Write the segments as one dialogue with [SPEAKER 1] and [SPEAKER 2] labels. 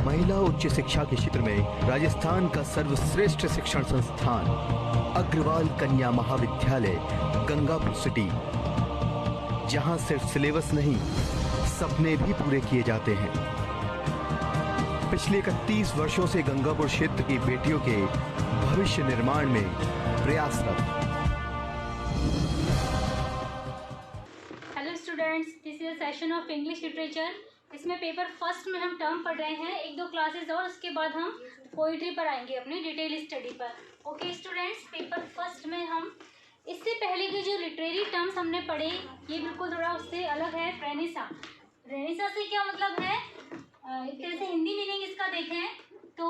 [SPEAKER 1] महिला उच्च शिक्षा के क्षेत्र में राजस्थान का सर्वश्रेष्ठ शिक्षण संस्थान अग्रवाल कन्या महाविद्यालय गंगापुर सिटी, जहां सिर्फ सिलेबस नहीं सपने भी पूरे किए जाते हैं। पिछले 31 वर्षों से गंगापुर क्षेत्र की बेटियों के भविष्य निर्माण में प्रयासरत।
[SPEAKER 2] Hello students, this is session of English literature. इसमें पेपर फर्स्ट में हम टर्म पढ़ रहे हैं, एक दो क्लासेस और उसके बाद हम पोइट्री पर आएंगे अपनी डिटेल स्टडी पर। ओके स्टूडेंट्स, पेपर फर्स्ट में हम इससे पहले के जो लिटरेरी टर्म्स हमने पढ़े ये बिल्कुल थोड़ा उससे अलग है। रेनेसा, रेनेसा से क्या मतलब है, एक तरह से हिंदी मीनिंग इसका देखें तो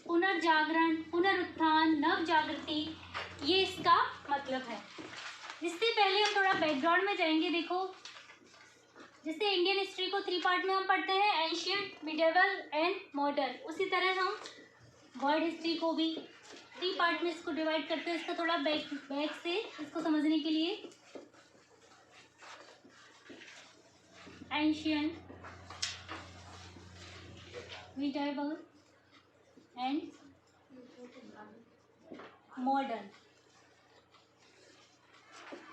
[SPEAKER 2] पुनर्जागरण, पुनरुत्थान, नव जागृति, ये इसका मतलब है। इससे पहले हम थोड़ा बैकग्राउंड में जाएंगे। देखो, जैसे इंडियन हिस्ट्री को 3 पार्ट में हम पढ़ते हैं, एंशियंट, मिडिवल एंड मॉडर्न, उसी तरह हम वर्ल्ड हिस्ट्री को भी 3 पार्ट में इसको डिवाइड करते हैं। इसका थोड़ा बैक से इसको समझने के लिए, एंशियंट, मिडिवल एंड मॉडर्न।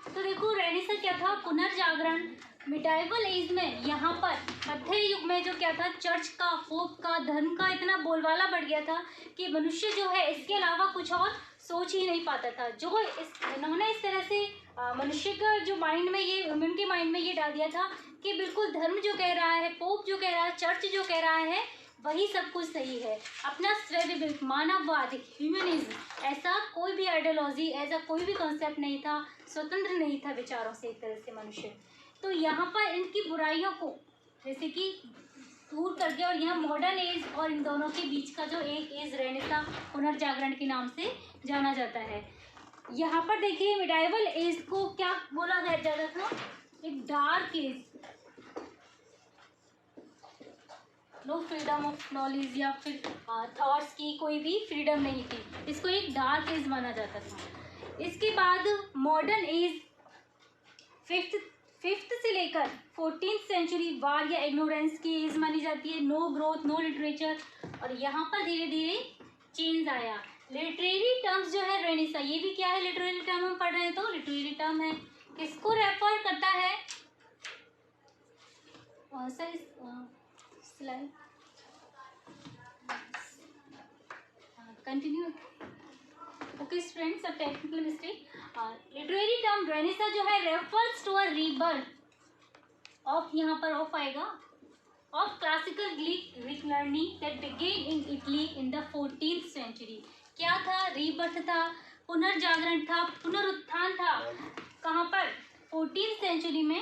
[SPEAKER 2] तो देखो, रेनेसा क्या था, पुनर्जागरण। मिडाइवल एज में यहाँ पर मध्य युग में जो क्या था, चर्च का, पोप का, धर्म का इतना बोलबाला बढ़ गया था कि मनुष्य जो है इसके अलावा कुछ और सोच ही नहीं पाता था। जो इन्होंने इस तरह से मनुष्य का जो माइंड में ये, उनके माइंड में ये डाल दिया था कि बिल्कुल धर्म जो कह रहा है, पोप जो कह रहा है, चर्च जो कह रहा है, वही सब कुछ सही है। अपना स्वविवेक, मानववाद, ह्यूमनिज्म, ऐसा कोई भी आइडियोलॉजी, ऐसा कोई भी कॉन्सेप्ट नहीं था, स्वतंत्र नहीं था विचारों से एक तरह से मनुष्य। तो यहाँ पर इनकी बुराइयों को जैसे कि दूर करके, और यहाँ मॉडर्न एज और इन दोनों के बीच का जो एक एज रेनेसा, पुनर्जागरण के नाम से जाना जाता है। यहाँ पर देखिए, मिडाइवल एज को क्या बोला गया जाता था, एक dark age, no freedom of knowledge या फिर थॉट्स की कोई भी फ्रीडम नहीं थी, इसको एक डार्क एज माना जाता था। इसके बाद मॉडर्न एज फिफ्थ से लेकर 14th सेंचुरी वार या इग्नोरेंस की एज मानी जाती है, नो ग्रोथ, नो लिटरेचर। और यहाँ पर धीरे धीरे चेंज आया। लिटरेरी टर्म्स जो है रेनेसा, ये भी क्या है, लिटरेरी टर्म हम पढ़ रहे हैं तो लिटरेरी टर्म है, किसको रेफर करता है, sir slide continue. Okay students, a technical mistake. Literary term renaissance जो है refers to a rebirth of, यहाँ पर ऑफ आएगा, of classical Greek learning that began in Italy in the 14th century. क्या था, रीबर्थ था, पुनर्जागरण था, पुनरुत्थान था। कहाँ पर, 14th सेंचुरी में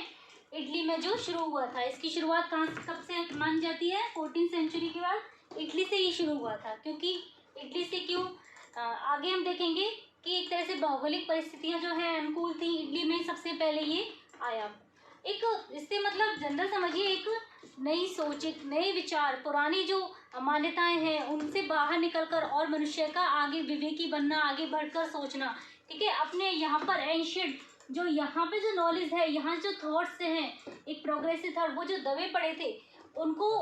[SPEAKER 2] इटली में जो शुरू हुआ था। इसकी शुरुआत कहाँ, कब से मानी जाती है, 14th सेंचुरी के बाद इटली से ही शुरू हुआ था। क्योंकि इटली से क्यों, आगे हम देखेंगे कि एक तरह से भौगोलिक परिस्थितियां जो है अनुकूल थी, इटली में सबसे पहले ये आया। एक इससे मतलब जनरल समझिए, एक नई सोच, एक नए विचार, पुरानी जो मान्यताएं हैं उनसे बाहर निकलकर और मनुष्य का आगे विवेकी बनना, आगे बढ़कर सोचना, ठीक है। अपने यहाँ पर एंशियंट जो यहाँ पे जो नॉलेज है, यहाँ जो थॉट्स हैं, एक प्रोग्रेसिव थॉट, वो जो दबे पड़े थे उनको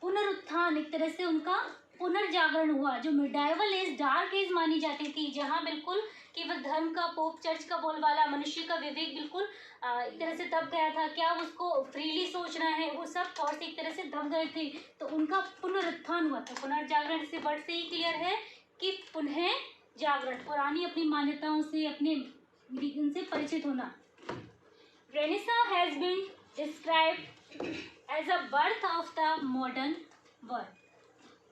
[SPEAKER 2] पुनरुत्थान, एक तरह से उनका पुनर्जागरण हुआ। जो मिडाइवल एज, डार्क एज मानी जाती थी, जहाँ बिल्कुल केवल धर्म का, पोप, चर्च का बोलबाला, मनुष्य का विवेक बिल्कुल एक तरह से दब गया था, क्या उसको फ्रीली सोचना है, वो सब थॉट्स एक तरह से दब गए थे, तो उनका पुनरुत्थान हुआ था। पुनर्जागरण से वर्ड से ही क्लियर है कि पुनः जागरण, पुरानी अपनी मान्यताओं से, अपने रीजन से परिचित होना। Renaissance has been described as a birth of the modern world,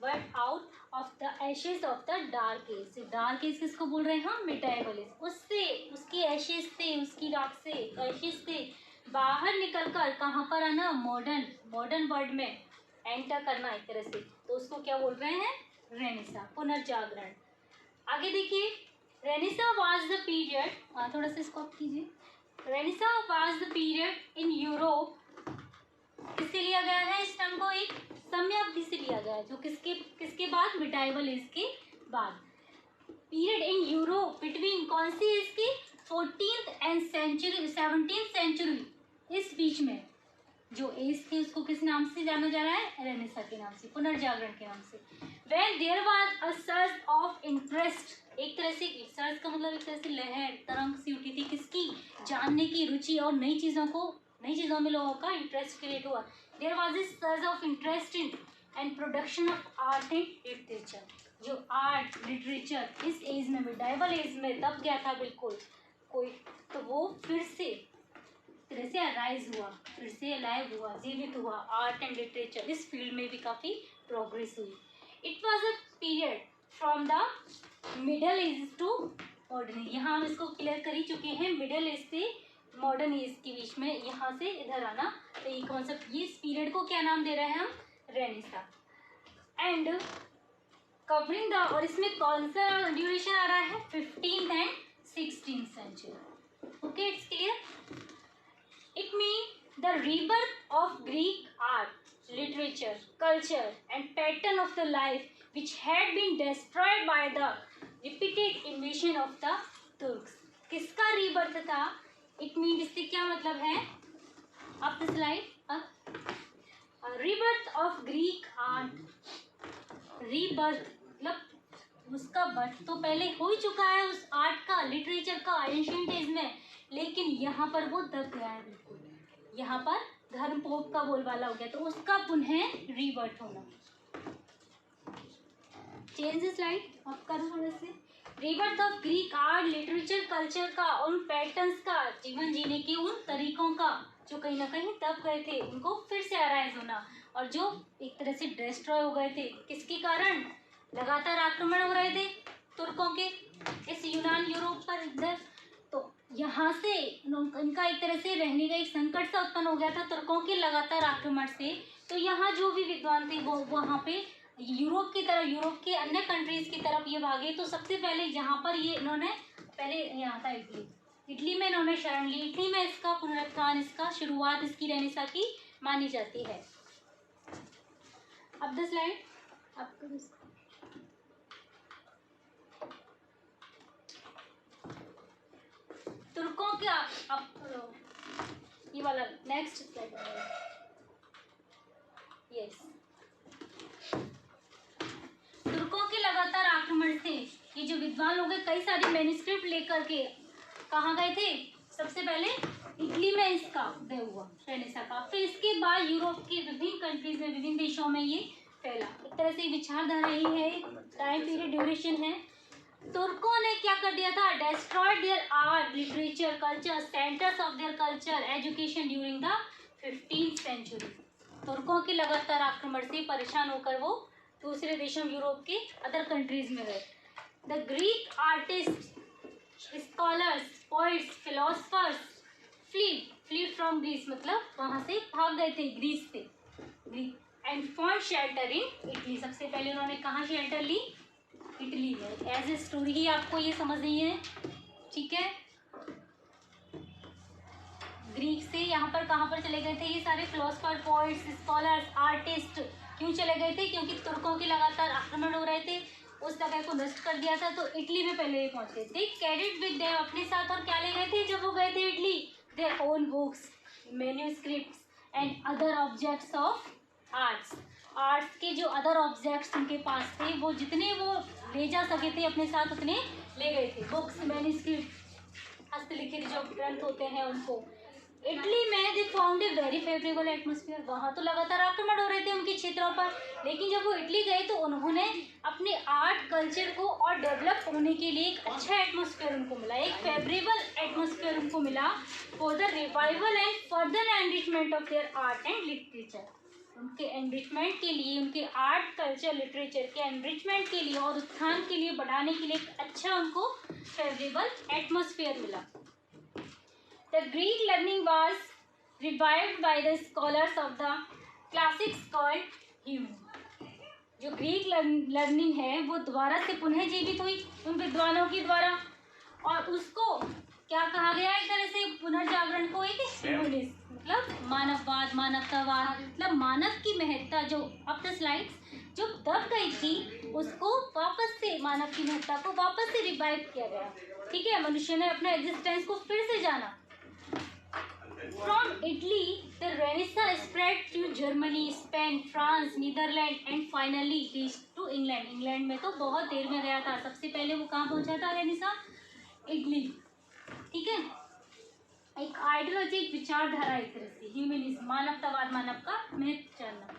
[SPEAKER 2] but out of the ashes of the dark age. Dark age किसको बोल रहे हैं हम, मिडाइवल एज। उससे, उसकी एशेज से, उसकी राख से, एशेज से बाहर निकलकर कहाँ पर आना, मॉडर्न वर्ल्ड में एंटर करना एक तरह से, तो उसको क्या बोल रहे हैं, रेनेसा, पुनर्जागरण। आगे देखिए, रेनेसा वाज द पीरियड, थोड़ा सा इसको आप कीजिए, Renaissance was the period in Europe, किससे लिया गया है इस टर्म को, एक समयावधि से लिया गया है, जो किसके बाद, मिडाइवल एज के बाद। पीरियड इन यूरोप बिटवीन कौन सी एज की, 14th एंड 17th सेंचुरी, इस बीच में जो एज थी उसको किस नाम से जाना जा रहा है, रेनेसा के नाम से, पुनर्जागरण के नाम से। When there was a surge of interest, एक तरह से सर्च का मतलब एक तरह से लहर तरंग सी उठी थी, किसकी, जानने की रुचि और नई चीज़ों में लोगों का इंटरेस्ट क्रिएट हुआ। There was a search of interest in and production of art and literature, जो आर्ट लिटरेचर इस एज में मिडाइवल एज में दब गया था बिल्कुल कोई, तो वो फिर से तरह से अराइज हुआ, फिर से अलाइव हुआ, जीवित हुआ। आर्ट एंड लिटरेचर इस फील्ड में भी काफ़ी प्रोग्रेस हुई। It was a period from the middle age to modern age, यहाँ हम इसको क्लियर कर ही चुके हैं, मिडल एज से मॉडर्न एज के बीच में यहाँ से इधर आना, तो ये कॉन्सेप्ट, ये इस पीरियड को क्या नाम दे रहे हैं हम, रेनेसा। एंड कवरिंग द, और इसमें कौन सा ड्यूरेशन आ रहा है, 15th and 16th century. Okay, it's clear. It means the rebirth of Greek art, literature, culture and pattern of the life which had been destroyed by the repeated invasion of the Turks. किसका rebirth था? It means इससे क्या मतलब है? Up the slide. Rebirth of Greek art. Rebirth मतलब उसका birth तो पहले हो ही चुका है उस आर्ट का, लिटरेचर का एंशिएंट एज में, लेकिन यहाँ पर वो दब गया है बिल्कुल, यहाँ पर धर्म पोप का बोलबाला हो गया, तो उसका पुनः रीबर्थ होना। चेंज स्लाइड आप करो थोड़े से। Rebirth of Greek art, literature, culture का, उन पैटर्न्स का, जीवन जीने के उन तरीकों का जो कहीं ना कहीं दब गए थे, उनको फिर से अराइज होना, और जो एक तरह से डिस्ट्रॉय हो गए थे, किसके कारण, लगातार आक्रमण हो रहे थे तुर्कों के इस यूनान यूरोप पर इधर, तो यहाँ से इनका एक तरह से रहने का एक संकट सा उत्पन्न हो गया था तुर्कों के लगातार आक्रमण से। तो यहाँ जो भी विद्वान थे वो वहाँ पे यूरोप की तरफ, यूरोप के अन्य कंट्रीज की तरफ ये भागे। तो सबसे पहले यहाँ पर ये इन्होंने, पहले यहाँ था इटली में इन्होंने शरण ली, इटली में इसका पुनरुत्थान, इसका शुरुआत इसकी रेनेसा की मानी जाती है। अब द स्लाइड आपको तुर्कों का, अब ये वाला नेक्स्ट स्लाइड, यस, तुर्कों के लगातार आक्रमण से ये जो विद्वान लोग हैं कई सारी मैन्युस्क्रिप्ट लेकर के कहाँ गए थे, सबसे पहले इटली में इसका उदय हुआ रेनेसा का, फिर इसके बाद यूरोप के विभिन्न कंट्रीज में, विभिन्न देशों में ये फैला। एक तरह से विचारधारा ही है, टाइम पीरियड ड्यूरेशन है। तुर्कों ने क्या कर दिया था, destroyed their art, literature, culture, centres of their culture, education during the 15th century. तुर्कों के लगातार आक्रमण से परेशान होकर वो दूसरे देशों, यूरोप के अदर कंट्रीज में गए। The Greek artist, scholars, poets, philosophers fled from Greece, मतलब वहाँ से भाग गए थे ग्रीस से, and found shelter in Italy. सबसे पहले उन्होंने कहाँ शेल्टर ली, इटली में। एज ए स्टोरी ही आपको ये समझनी है, ठीक है। ग्रीक से यहाँ पर कहाँ पर चले गए थे ये सारे फिलोसफर, पोइट्स, स्कॉलर्स, आर्टिस्ट, क्यों चले गए थे, क्योंकि तुर्कों के लगातार आक्रमण हो रहे थे, उस जगह को नष्ट कर दिया था, तो इटली में पहले ये पहुंचे थे। कैरिड विद देम, अपने साथ और क्या ले गए थे जब वो गए थे Italy, their own books, manuscripts and other objects of arts. Arts के जो अदर ऑब्जेक्ट्स उनके पास थे, वो जितने वो ले जा सके थे अपने साथ उतने ले गए थे, बुक्स, मैन्युस्क्रिप्ट, हस्तलिखित जो ग्रंथ होते हैं उनको। इटली में they found a very favourable atmosphere, वहाँ तो लगातार आक्रमण हो रहे थे उनके क्षेत्रों पर, लेकिन जब वो इटली गए तो उन्होंने अपने आर्ट कल्चर को और डेवलप होने के लिए एक अच्छा एटमोसफियर उनको मिला, एक फेवरेबल एटमोसफियर उनको मिला for the revival and further enrichment of their art and literature. उनके एनरिचमेंट के लिए, उनके आर्ट कल्चर लिटरेचर के एनरिचमेंट के लिए और उत्थान के लिए, बढ़ाने के लिए एक अच्छा उनको फेवरेबल एटमोसफियर मिला। The Greek learning was revived by the scholars of the classics called Hume. जो ग्रीक लर्निंग है वो दोबारा से पुनः जीवित हुई उन विद्वानों के द्वारा, और उसको क्या कहा गया, एक तरह से पुनर्जागरण को एक ह्यूमनिज्म, मतलब मानववाद, मानवतावाद, मतलब मानव की महत्ता जो अपने स्लाइड्स जो दब गई थी उसको वापस से, मानव की महत्ता को वापस से रिवाइव किया गया। ठीक है, मनुष्य ने अपना एग्जिस्टेंस को फिर से जाना। From Italy, the Renaissance spread to Germany, Spain, France, Netherlands and finally reached to England. England में तो बहुत देर में गया था, सबसे पहले वो कहाँ पहुंचा था रेनेसां? इटली। ठीक है, एक आइडियोलॉजी, एक विचारधारा, एक तरह से ह्यूमनिज्म, मानवतावाद, मानव का महत्व जानना।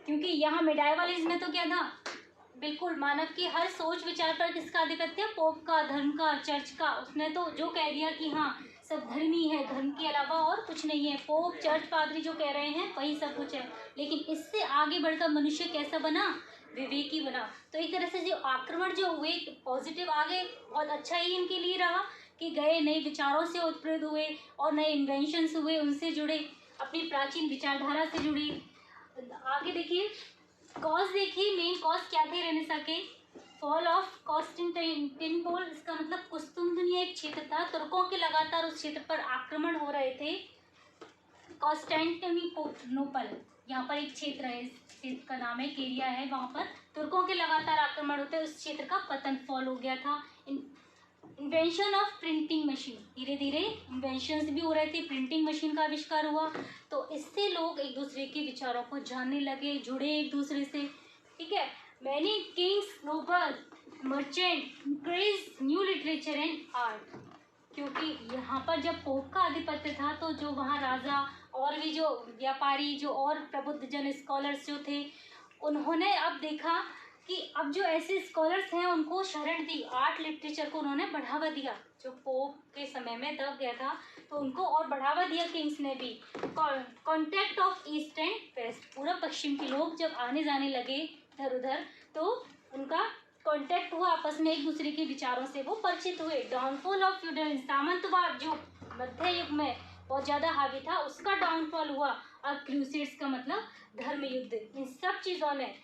[SPEAKER 2] क्योंकि यहाँ मेडाइवलिज्म में तो क्या था, बिल्कुल मानव की हर सोच विचार पर किसका आधिपत्य? पोप का, धर्म का, चर्च का। उसने तो जो कह दिया कि हाँ सब धर्मी है, धर्म के अलावा और कुछ नहीं है, पोप, चर्च, पादरी जो कह रहे हैं वही सब कुछ है। लेकिन इससे आगे बढ़कर मनुष्य कैसा बना? विवेकी बना। तो एक तरह से जो आक्रमण जो हुए पॉजिटिव आगे बहुत अच्छा ही इनके लिए रहा कि गए, नए विचारों से उत्प्रेरित हुए और नए इन्वेंशंस हुए, उनसे जुड़े, अपनी प्राचीन विचारधारा से जुड़े। आगे देखिए, कॉज देखिए, मेन कॉज क्या थे रेनेसां के? फॉल ऑफ कॉन्स्टेंटिनोपल, इसका मतलब कुस्तुनतुनिया एक क्षेत्र था, तुर्कों के लगातार उस क्षेत्र पर आक्रमण हो रहे थे। कॉन्स्टेंटिनोपल यहाँ पर एक क्षेत्र है, इस क्षेत्र का नाम है, केरिया है, वहाँ पर तुर्कों के लगातार आक्रमण होते, उस क्षेत्र का पतन, फॉल हो गया था। इन्वेंशन ऑफ प्रिंटिंग मशीन, धीरे धीरे इन्वेंशंस भी हो रहे थे, प्रिंटिंग मशीन का आविष्कार हुआ, तो इससे लोग एक दूसरे के विचारों को जानने लगे, जुड़े एक दूसरे से। ठीक है, many kings, noble, merchant increase new literature and art. क्योंकि यहाँ पर जब पोप का आधिपत्य था तो जो वहाँ राजा और भी जो व्यापारी, जो और प्रबुद्ध जन, स्कॉलर्स जो थे, उन्होंने अब देखा कि अब जो ऐसे स्कॉलर्स हैं उनको शरण दी, आर्ट लिटरेचर को उन्होंने बढ़ावा दिया। जो पोप के समय में दब गया था तो उनको और बढ़ावा दिया किंग्स ने भी। Contact of east and west, पूर्व पश्चिम के लोग जब आने जाने लगे इधर उधर तो उनका कॉन्टैक्ट हुआ, आपस में एक दूसरे के विचारों से वो परिचित हुए। डाउनफॉल ऑफ फ्यूडलिज्म, सामंतवाद जो मध्य युग में बहुत ज़्यादा हावी था, उसका डाउनफॉल हुआ। और क्रूसेड्स का मतलब धर्म युद्ध। इन सब चीज़ों ने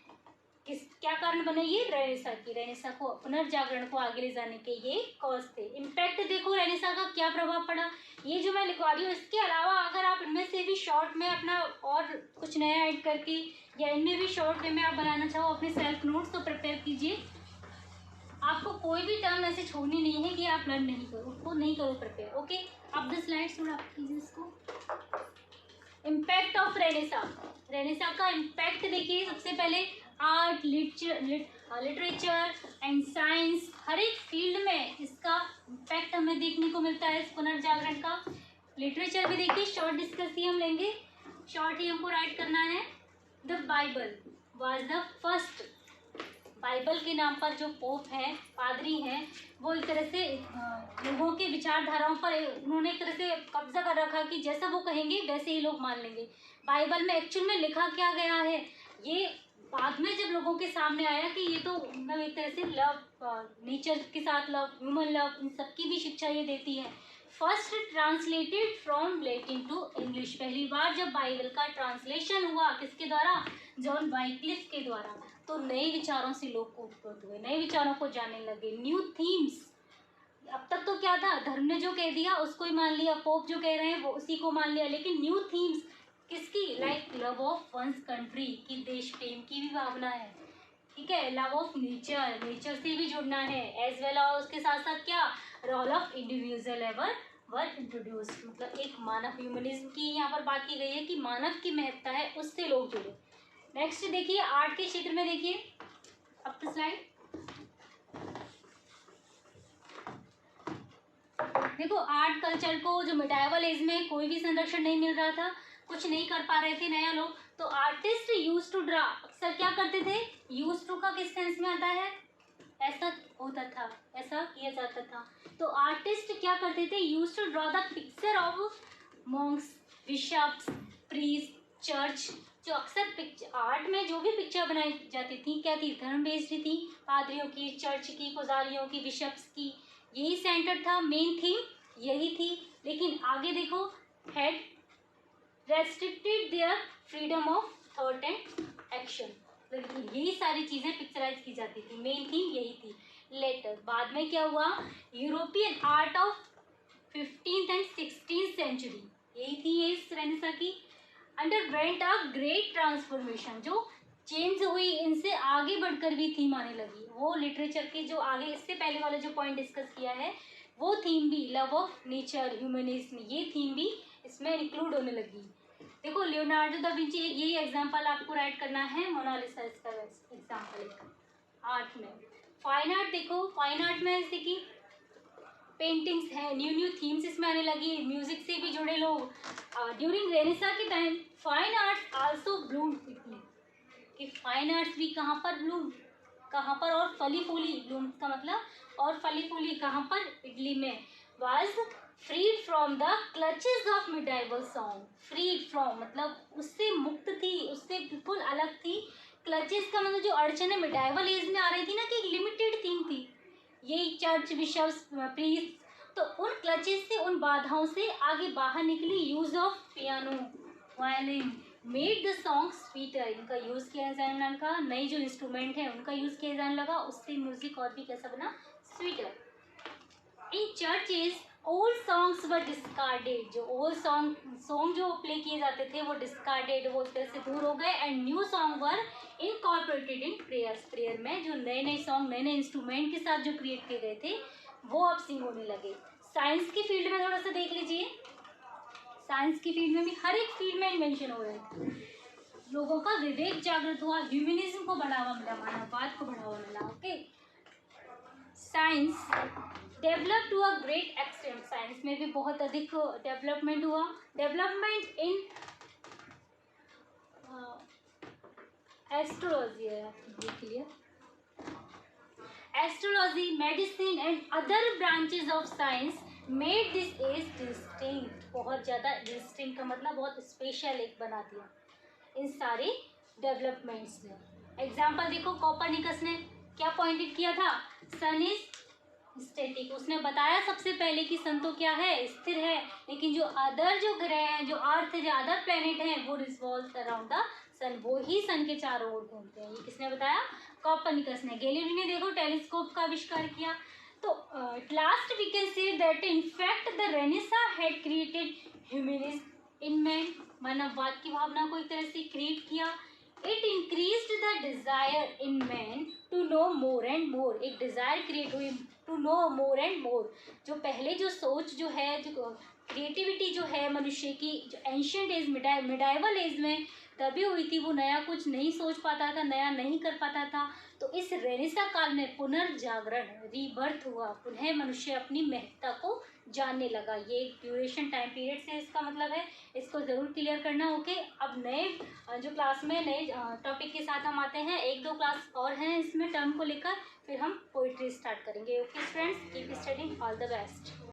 [SPEAKER 2] क्या कारण बने? ये रेनेसां को, पुनर्जागरण को आगे ले जाने के ये कॉज थे। इम्पैक्ट देखो रेनेसां का क्या प्रभाव पड़ा, ये जो मैं लिखवा रही हूँ, इसके अलावा अगर आप इनमें से भी शॉर्ट में अपना और कुछ नया ऐड करके या इनमें भी शॉर्ट वे में आप बनाना चाहो अपने सेल्फ नोट्स, तो प्रिपेयर कीजिए। आपको कोई भी टर्म ऐसे छोड़नी नहीं है कि आप लर्न नहीं करो, उसको नहीं करो प्रिपेयर। ओके, अब द स्लाइड्स थोड़ा कीजिए इसको। इम्पैक्ट ऑफ रेनेसां का इम्पैक्ट देखिए, सबसे पहले आर्ट, लिटरेचर एंड साइंस, हर एक फील्ड में इसका इम्पैक्ट हमें देखने को मिलता है, इस पुनर्जागरण का। लिटरेचर भी देखिए, शॉर्ट डिस्कस ही हम लेंगे, शॉर्ट ही हमको राइट करना है। The Bible was the first, Bible के नाम पर जो पोप है, पादरी हैं, वो एक तरह से लोगों के विचारधाराओं पर उन्होंने एक तरह से कब्जा कर रखा कि जैसा वो कहेंगे वैसे ही लोग मान लेंगे। बाइबल में एक्चुअल में लिखा क्या गया है, ये बाद में जब लोगों के सामने आया कि ये तो मतलब एक तरह से लव, नेचर के साथ लव, ह्यूमन लव, इन सबकी भी शिक्षा ये देती है। First translated from Latin to English, पहली बार जब बाइबल का ट्रांसलेशन हुआ, किसके द्वारा? जॉन वाइक्लिफ के द्वारा। तो नए विचारों से लोग उत्पन्न हुए, नए विचारों को जानने लगे, न्यू थीम्स। अब तक तो क्या था, धर्म ने जो कह दिया उसको ही मान लिया, पोप जो कह रहे हैं वो उसी को मान लिया, लेकिन न्यू थीम्स किसकी? Like love of one's country, की देश प्रेम की भी भावना है। ठीक है, लव ऑफ नेचर, नेचर से भी जुड़ना है, एज वेल और उसके साथ साथ क्या? Role of individual ever were introduce, मतलब एक मानव ह्यूमनिज्म की यहाँ पर बात की गई है कि मानव की महत्ता है, उससे लोग जुड़े। नेक्स्ट देखिए, आर्ट के क्षेत्र में देखिए, अब तो स्लाइड देखो, आर्ट कल्चर को जो मिडाइवल एज में कोई भी संरक्षण नहीं मिल रहा था, कुछ नहीं कर पा रहे थे नया लोग, तो आर्टिस्ट यूज टू ड्रा, अक्सर क्या करते थे? यूज टू का किस सेंस में आता है? ऐसा होता था, ऐसा किया जाता था। तो आर्टिस्ट क्या करते थे? Use to draw the picture of monks, bishops, priest, church. जो अक्सर पिक्चर आर्ट में जो भी पिक्चर बनाई जाती थी क्या थी? धर्म बेस्ड थी, पादरियों की, चर्च की, पुजारियों की, बिशप्स की, यही सेंटर था, मेन थीम यही थी। लेकिन आगे देखो, head restricted their freedom of thought and action, यही सारी चीज़ें पिक्चराइज की जाती थी, मेन थीम यही थी। लेटर बाद में क्या हुआ? European art of 15th and 16th century, यही थी ये रेनेसां की, अंडरवेंट अ ग्रेट ट्रांसफॉर्मेशन, जो चेंज हुई, इनसे आगे बढ़कर भी थीम आने लगी। वो लिटरेचर के जो आगे इससे पहले वाले जो पॉइंट डिस्कस किया है वो थीम भी, लव ऑफ नेचर, ह्यूमनिज्म, ये थीम भी इसमें इंक्लूड होने लगी। देखो लियोनार्डो दा विंची, यही एग्जाम्पल आपको राइट करना है, मोनालिसा इसका एग्जाम्पल आर्ट में। फाइन आर्ट देखो, फाइन आर्ट में जैसे कि पेंटिंग्स हैं, न्यू न्यू थीम्स इसमें आने लगी, म्यूजिक से भी जुड़े लोग। ड्यूरिंग रेनेसा के time find arts also Bloom Italy, कि फाइन आर्ट्स भी कहाँ पर ब्लूम, कहाँ पर, और फली फूली, ब्लूम का मतलब और फली फूली कहाँ पर, इटली में। Was freed from the clutches of medieval song, freed from मतलब उससे मुक्त थी, उससे बिल्कुल अलग थी। क्लचेस का मतलब जो अड़चन है मिडाइवल एज में आ रही थी ना, कि एक लिमिटेड थीम थी, यही चर्च, बिशप्स, प्रीस्ट, तो उन क्लचेस से, उन बाधाओं से आगे बाहर निकली। Use of piano, violin made the song sweeter, इनका यूज़ किया जाने लगा, नई जो इंस्ट्रूमेंट है उनका यूज़ किया जाने लगा, उससे म्यूजिक और भी कैसा बना, sweeter. In churches old songs were discarded, जो ओल्ड सॉन्ग जो प्ले किए जाते थे वो डिस्कार्डेड, वो एक तरह से दूर हो गए। And new song were incorporated in prayers, prayer में जो नए नए सॉन्ग नए नए इंस्ट्रूमेंट के साथ जो क्रिएट किए गए थे वो अब सिंग होने लगे। साइंस की फील्ड में थोड़ा सा देख लीजिए, साइंस की फील्ड में भी हर एक फील्ड में इन्वेंशन हो रहे हैं, लोगों का विवेक जागृत हुआ, ह्यूमनिज्म को बढ़ावा मिला, मानववाद को बढ़ावा मिला। Okay, science develop to a great extent, science में भी बहुत अधिक डेवलपमेंट हुआ। डेवलपमेंट इन एस्ट्रोलॉजी है, देख लिया, astrology, medicine and other branches of science made this age distinct, बहुत ज़्यादा डिस्टिंक्ट का मतलब बहुत स्पेशल एक बना दिया इन सारे डेवलपमेंट्स ने। एग्जाम्पल देखो, कोपरनिकस ने क्या पॉइंटेड किया था, सन इज स्टैटिक, उसने बताया सबसे पहले कि सन तो क्या है, स्थिर है, लेकिन जो अदर जो ग्रह हैं, जो अर्थ है, जो अदर प्लेनेट हैं, वो रिवॉल्व अराउंड द सन, वो ही सन के चारों ओर घूमते हैं। ये किसने बताया, कोपरनिकस ने। गैलीलियो ने देखो टेलीस्कोप का आविष्कार किया। तो last we can say that in fact the renaissance had created humanism in man, मानववाद की भावना को एक तरह से क्रिएट किया। It increased the desire in man to know more and more, एक डिजायर क्रिएट हुई to know more and more. जो पहले जो सोच जो है, जो क्रिएटिविटी जो है मनुष्य की, जो एंशियंट एज, मिडाइवल एज में तभी हुई थी, वो नया कुछ नहीं सोच पाता था, नया नहीं कर पाता था। तो इस रेनेसा काल में पुनर्जागरण, रीबर्थ हुआ, पुनः मनुष्य अपनी महत्ता को जानने लगा। ये ड्यूरेशन टाइम पीरियड से इसका मतलब है, इसको ज़रूर क्लियर करना। ओके, अब नए जो क्लास में नए टॉपिक के साथ हम आते हैं, 1-2 क्लास और हैं इसमें टर्म को लेकर, फिर हम पोइट्री स्टार्ट करेंगे। Okay friends, keep studying, all the best.